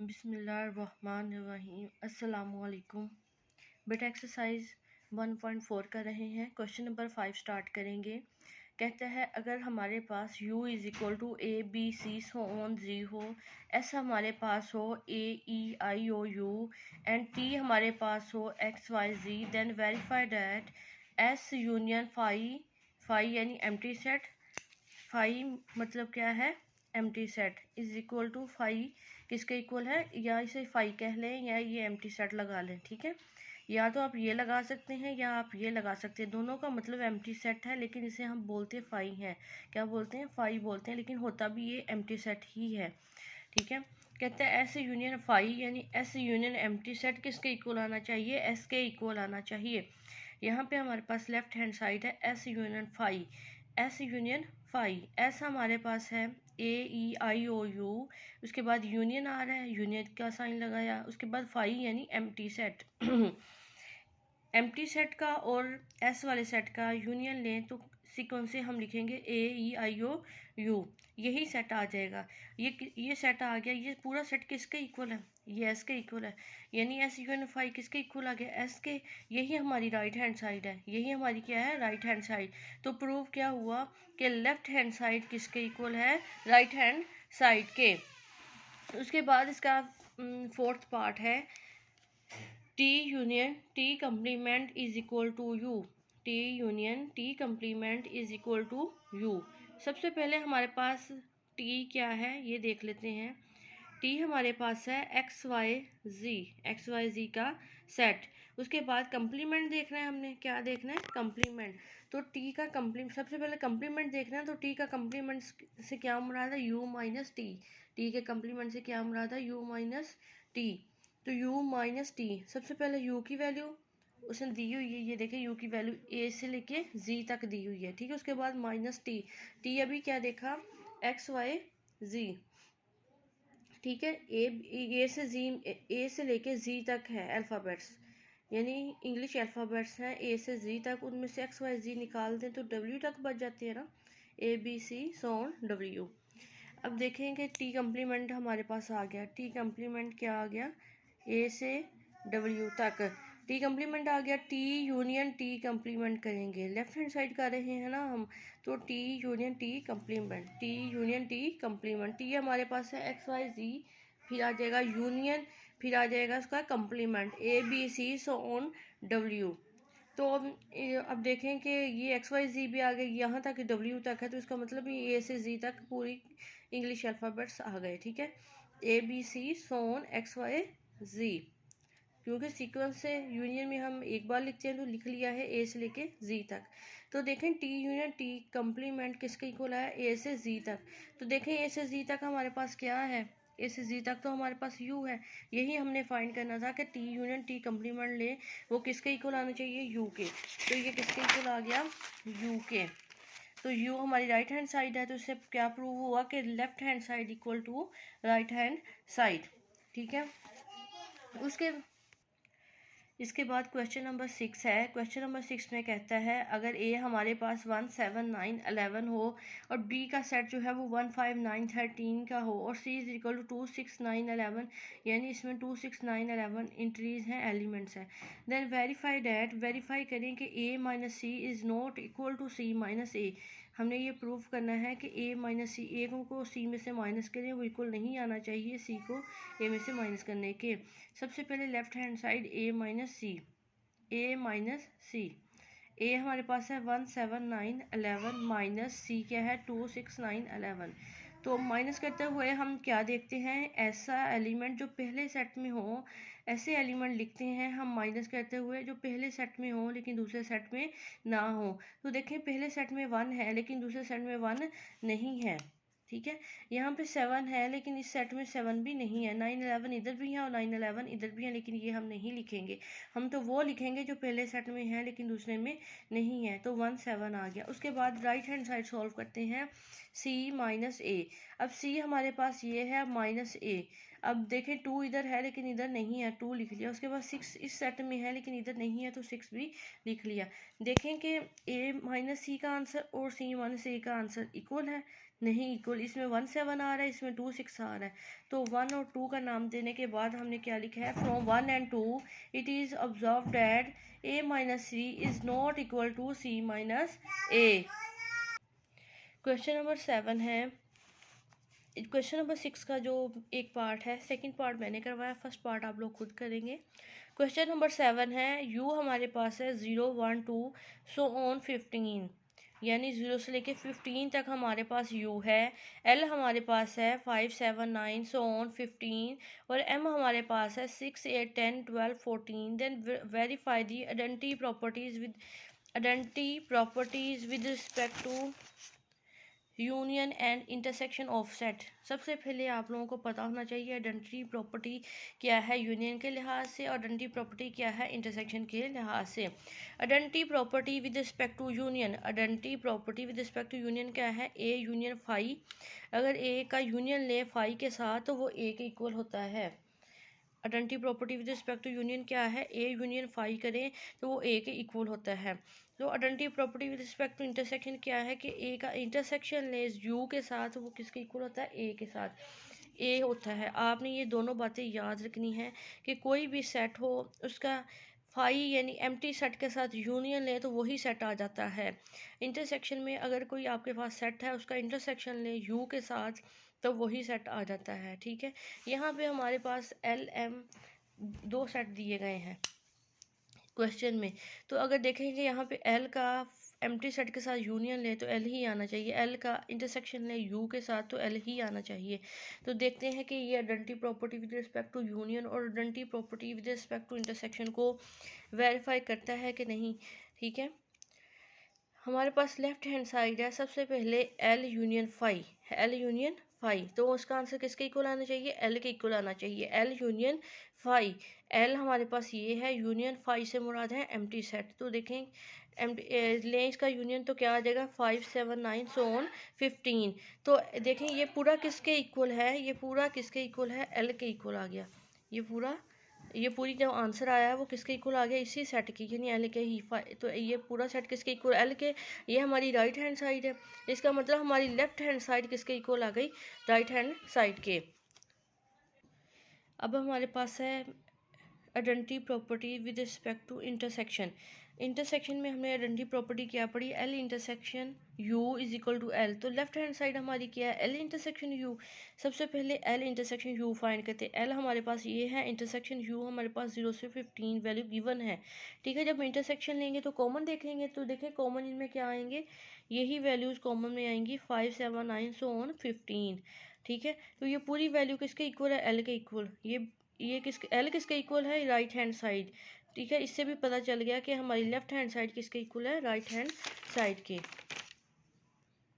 बिस्मिल्लाहिर्रहमानिर्रहीम। अस्सलामुअलैकुम। बेटा एक्सरसाइज 1.4 कर रहे हैं। क्वेश्चन नंबर 5 स्टार्ट करेंगे। कहता है अगर हमारे पास u is equal to A B C so on Z हो, s हमारे पास हो A E I O U and t हमारे पास हो X Y Z, then verify that s union phi यानी एम्प्टी सेट, फाई मतलब क्या है empty set, is equal to phi किसके इक्वल है, या इसे फाई कह लें या ये एम्प्टी सेट लगा लें। ठीक है, या तो आप ये लगा सकते हैं या आप ये लगा सकते हैं, दोनों का मतलब एम्प्टी सेट है, लेकिन इसे हम बोलते हैं फाई हैं। क्या बोलते हैं? फाई बोलते हैं, लेकिन होता भी ये एम्प्टी सेट ही है। ठीक है, कहते हैं एस यूनियन फाई यानी एस यूनियन एम्प्टी सेट किसके इक्वल आना चाहिए, एस के इक्वल आना चाहिए। यहाँ पे हमारे पास लेफ्ट हैंड साइड है S union phi, S union phi, S हमारे पास है ए ई आई ओ यू, उसके बाद यूनियन आ रहा है, यूनियन का साइन लगाया, उसके बाद फाई यानी एम्प्टी सेट। एम्प्टी सेट का और एस वाले सेट का यूनियन लें तो सीक्वेंस से हम लिखेंगे ए ई आई ओ यू, यही सेट आ जाएगा। ये सेट आ गया। ये पूरा सेट किसके इक्वल है? ये एस के इक्वल है, यानी एस यूनियन फाई किसके इक्वल आ गया? एस के। यही हमारी राइट हैंड साइड है, यही हमारी क्या है? Right hand side. तो प्रूव क्या हुआ कि लेफ्ट हैंड साइड किसके इक्वल है? राइट हैंड साइड के। उसके बाद इसका फोर्थ पार्ट है T union T complement is equal to U, T union T complement is equal to U. सबसे पहले हमारे पास टी क्या है ये देख लेते हैं। टी हमारे पास है एक्स वाई जी का सेट। उसके बाद कंप्लीमेंट देखना है, हमने क्या देखना है? कंप्लीमेंट। तो टी का कंप्लीमेंट, सबसे पहले कंप्लीमेंट देखना है, तो टी का कंप्लीमेंट से क्या मुराद है? You minus T. टी के कंप्लीमेंट से क्या मुराद है? You minus T. तो u माइनस टी, सबसे पहले u की वैल्यू उसने दी हुई है, ये देखें u की वैल्यू a से लेके z तक दी हुई है। ठीक है, उसके बाद माइनस टी, टी अभी क्या देखा? एक्स वाई जी। ठीक है, ए से जी, ए से लेके जी तक है अल्फ़ाबेट्स, यानी इंग्लिश अल्फ़ाबेट्स हैं ए से जी तक, उनमें से एक्स वाई जी निकाल दें तो डब्ल्यू तक बच जाती है ना, ए बी सी सोन डब्ल्यू। अब देखेंगे टी कंप्लीमेंट हमारे पास आ गया। टी कंप्लीमेंट क्या आ गया? ए से डब्ल्यू तक टी कंप्लीमेंट आ गया। टी यूनियन टी कंप्लीमेंट करेंगे, लेफ्ट हैंड साइड कर रहे हैं ना हम, तो T union T complement, T union T complement. T हमारे पास है एक्स वाई जी, फिर आ जाएगा यूनियन, फिर आ जाएगा उसका complement A B C so on W. तो अब देखें कि ये एक्स वाई जी भी आ गई, यहाँ तक डब्ल्यू तक है, तो इसका मतलब ये ए से जी तक पूरी इंग्लिश अल्फ़ाबेट्स आ गए। ठीक है, A B C so on X Y Z, क्योंकि सीक्वेंस से यूनियन में हम एक बार लिखते हैं तो लिख लिया है ए से लेके जी तक। तो देखें टी यूनियन टी कंप्लीमेंट किसके इक्वल है? ए से जी तक। तो देखें ए से जी तक हमारे पास क्या है? ए से जी तक तो हमारे पास यू है, यही हमने फाइंड करना था कि टी यूनियन टी कंप्लीमेंट ले वो किसके इक्वल आना चाहिए? यू के। तो ये किसके इक्वल आ गया? यू के। तो यू हमारी राइट हैंड साइड है, तो इससे क्या प्रूव हुआ कि left hand side equal to right hand side. ठीक है, इसके बाद क्वेश्चन नंबर 6 है। क्वेश्चन नंबर 6 में कहता है अगर ए हमारे पास 1 7 9 11 हो और बी का सेट जो है वो 1 5 9 13 का हो और सी इज इक्वल टू 2 6 9 11, यानी इसमें 2 6 9 11 इंट्रीज हैं, एलिमेंट्स हैं, देन वेरीफाई डैट, वेरीफाई करें कि A minus C is not equal to C minus A. हमने ये प्रूव करना है कि ए माइनस सी, ए को सी में से माइनस करें, वो इक्वल नहीं आना चाहिए सी को ए में से माइनस करने के। सबसे पहले लेफ्ट हैंड साइड ए माइनस सी, ए माइनस सी, ए हमारे पास है 1 7 9 11 माइनस सी क्या है? 2 6 9 11। तो माइनस करते हुए हम क्या देखते हैं? ऐसा एलिमेंट जो पहले सेट में हो, ऐसे एलिमेंट लिखते हैं हम माइनस करते हुए जो पहले सेट में हो लेकिन दूसरे सेट में ना हो। तो देखें पहले सेट में 1 है लेकिन दूसरे सेट में 1 नहीं है। ठीक है, यहाँ पे 7 है लेकिन इस सेट में 7 भी नहीं है। 9 11 इधर भी है और 9 11 इधर भी है, लेकिन ये हम नहीं लिखेंगे, हम तो वो लिखेंगे जो पहले सेट में है लेकिन दूसरे में नहीं है। तो 1 7 आ गया। उसके बाद राइट हैंड साइड सॉल्व करते हैं, सी माइनस ए। अब सी हमारे पास ये है माइनस ए, अब देखें 2 इधर है लेकिन इधर नहीं है, 2 लिख लिया। उसके बाद 6 इस सेट में है लेकिन इधर नहीं है, तो 6 भी लिख लिया। देखें कि ए माइनस सी का आंसर और सी माइनस ए का आंसर इक्वल है, नहीं इक्वल, इसमें 1 7 आ रहा है, इसमें 2 6 आ रहा है। तो 1 और 2 का नाम देने के बाद हमने क्या लिखा है, from 1 and 2 it is observe that a minus c is not equal to c minus a। Question number 7 है। क्वेश्चन नंबर 6 का जो एक पार्ट है, सेकंड पार्ट मैंने करवाया, फर्स्ट पार्ट आप लोग खुद करेंगे। क्वेश्चन नंबर 7 है, u हमारे पास है 0 1 2 सो ऑन 15, यानी 0 से लेके 15 तक हमारे पास u है। l हमारे पास है 5 7 9 सो ऑन 15, और m हमारे पास है 6 8 10 12 14। Then verify the identity properties with respect to union and intersection of set. सबसे पहले आप लोगों को पता होना चाहिए आइडेंटिटी प्रॉपर्टी क्या है यूनियन के लिहाज से, और आइडेंटिटी प्रॉपर्टी क्या है इंटरसेक्शन के लिहाज से। Identity property with respect to union, identity property with respect to union क्या है, ए यूनियन फाई। अगर ए का यूनियन ले फाई के साथ तो वो ए के इक्वल होता है। Identity property with respect to union क्या है, ए यूनियन फाई करें तो वो ए के इक्वल होता है। तो identity property with respect to intersection क्या है कि ए का इंटरसेक्शन ले यू के साथ वो किसके इक्वल होता है, ए के साथ ए होता है। आपने ये दोनों बातें याद रखनी है कि कोई भी सेट हो उसका फाई यानी एम्प्टी सेट के साथ यूनियन ले तो वही सेट आ जाता है। इंटरसेक्शन में अगर कोई आपके पास सेट है उसका इंटरसेक्शन ले यू के साथ तो वही सेट आ जाता है। ठीक है, यहाँ पे हमारे पास एल एम दो सेट दिए गए हैं क्वेश्चन में। तो अगर देखेंगे यहाँ पे एल का एम्प्टी सेट के साथ यूनियन ले तो एल ही आना चाहिए, एल का इंटरसेक्शन ले यू के साथ तो एल ही आना चाहिए। तो देखते हैं कि ये identity property with respect to union और identity property with respect to intersection को वेरीफाई करता है कि नहीं। ठीक है, हमारे पास लेफ्ट हैंड साइड है, सबसे पहले L union phi, L union phi, तो उसका आंसर किसके इक्वल आना चाहिए, एल के इक्वल आना चाहिए, एल यूनियन फाई। एल हमारे पास ये है, यूनियन फाई से मुराद है एम्प्टी सेट। तो देखें ले इसका यूनियन तो क्या आ जाएगा 5 7 9 सो ऑन 15। तो देखें ये पूरा किसके इक्वल है, ये पूरा किसके इक्वल है, एल के इक्वल आ गया। ये पूरी जो आंसर आया है वो किसके इक्वल आ गया, इसी सेट की यानी एल के ही। तो ये पूरा सेट किसके इक्वल, एल के। ये हमारी राइट हैंड साइड है, इसका मतलब हमारी लेफ्ट हैंड साइड किसके इक्वल आ गई, राइट हैंड साइड के। अब हमारे पास है identity property with respect to intersection. Intersection में हमने आइडेंटिटी प्रॉपर्टी क्या पढ़ी, L intersection U is equal to L. तो लेफ्ट हैंड साइड हमारी क्या है, एल इंटरसेक्शन यू। सबसे पहले एल इंटरसेक्शन यू फाइंड करते हैं। एल हमारे पास ये है, इंटरसेक्शन यू हमारे पास 0 से 15 वैल्यू गिवन है। ठीक है, जब इंटरसेक्शन लेंगे तो कॉमन देखेंगे, तो देखें कॉमन इनमें क्या आएंगे, यही वैल्यूज कॉमन में आएंगी 5 7 9 सो ऑन 15। ठीक है, तो ये पूरी वैल्यू किसके इक्वल है, एल के इक्वल। ये किसके, एल किसके इक्वल है, राइट हैंड साइड। ठीक है, इससे भी पता चल गया कि हमारी लेफ्ट हैंड साइड किसके इक्वल है, राइट हैंड साइड के।